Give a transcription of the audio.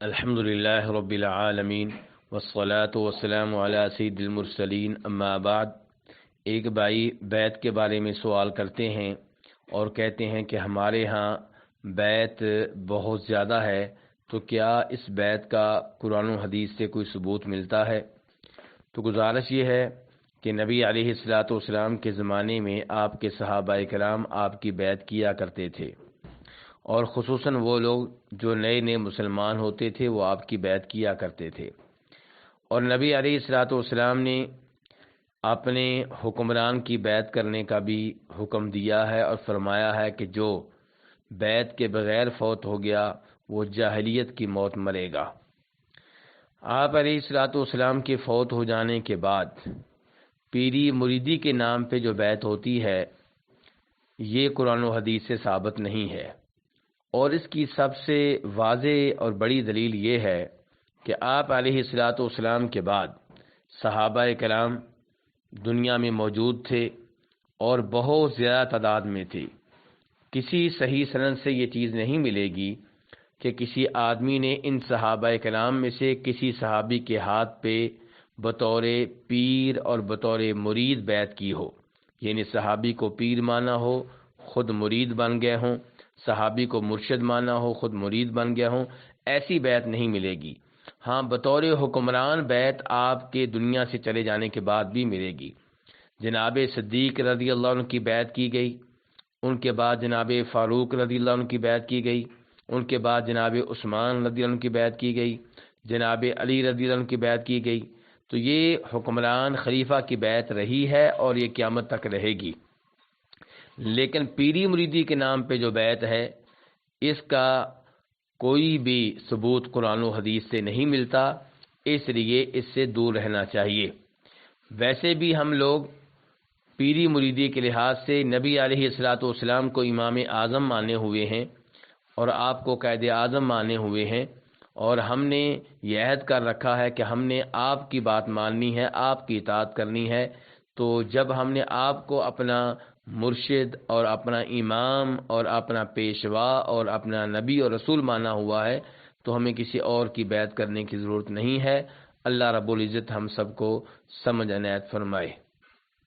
الحمد للہ رب العالمین والصلاة والسلام علی سید المرسلین اما بعد۔ ایک بھائی بیعت کے بارے میں سوال کرتے ہیں اور کہتے ہیں کہ ہمارے ہاں بیعت بہت زیادہ ہے، تو کیا اس بیعت کا قرآن و حدیث سے کوئی ثبوت ملتا ہے؟ تو گزارش یہ ہے کہ نبی علیہ الصلاۃ والسلام کے زمانے میں آپ کے صحابہ کرام آپ کی بیعت کیا کرتے تھے، اور خصوصاً وہ لوگ جو نئے نئے مسلمان ہوتے تھے وہ آپ کی بیعت کیا کرتے تھے۔ اور نبی علیہ الصلاۃ والسلام نے اپنے حکمران کی بیعت کرنے کا بھی حکم دیا ہے اور فرمایا ہے کہ جو بیعت کے بغیر فوت ہو گیا وہ جاہلیت کی موت مرے گا۔ آپ علیہ الصلاۃ والسلام کے فوت ہو جانے کے بعد پیری مریدی کے نام پہ جو بیعت ہوتی ہے یہ قرآن و حدیث سے ثابت نہیں ہے، اور اس کی سب سے واضح اور بڑی دلیل یہ ہے کہ آپ علیہ الصلاۃ والسلام کے بعد صحابہ کرام دنیا میں موجود تھے اور بہت زیادہ تعداد میں تھے۔ کسی صحیح سند سے یہ چیز نہیں ملے گی کہ کسی آدمی نے ان صحابہ کرام میں سے کسی صحابی کے ہاتھ پہ بطور پیر اور بطور مرید بیعت کی ہو، یعنی صحابی کو پیر مانا ہو خود مرید بن گئے ہوں، صحابی کو مرشد مانا ہو خود مرید بن گیا ہوں، ایسی بیعت نہیں ملے گی۔ ہاں، بطور حکمران بیعت آپ کے دنیا سے چلے جانے کے بعد بھی ملے گی۔ جناب صدیق رضی اللہ عنہ کی بیعت کی گئی، ان کے بعد جناب فاروق رضی اللہ عنہ کی بیعت کی گئی، ان کے بعد جناب عثمان رضی اللہ عنہ کی بیعت کی گئی، جناب علی رضی اللہ عنہ کی بیعت کی گئی۔ تو یہ حکمران خلیفہ کی بیعت رہی ہے اور یہ قیامت تک رہے گی۔ لیکن پیری مریدی کے نام پہ جو بیعت ہے اس کا کوئی بھی ثبوت قرآن و حدیث سے نہیں ملتا، اس لیے اس سے دور رہنا چاہیے۔ ویسے بھی ہم لوگ پیری مریدی کے لحاظ سے نبی علیہ الصلاۃ والسلام کو امام اعظم مانے ہوئے ہیں اور آپ کو قائد اعظم مانے ہوئے ہیں، اور ہم نے یہ عہد کر رکھا ہے کہ ہم نے آپ کی بات ماننی ہے، آپ کی اطاعت کرنی ہے۔ تو جب ہم نے آپ کو اپنا مرشد اور اپنا امام اور اپنا پیشوا اور اپنا نبی اور رسول مانا ہوا ہے تو ہمیں کسی اور کی بیعت کرنے کی ضرورت نہیں ہے۔ اللہ رب العزت ہم سب کو سمجھ عنایت فرمائے۔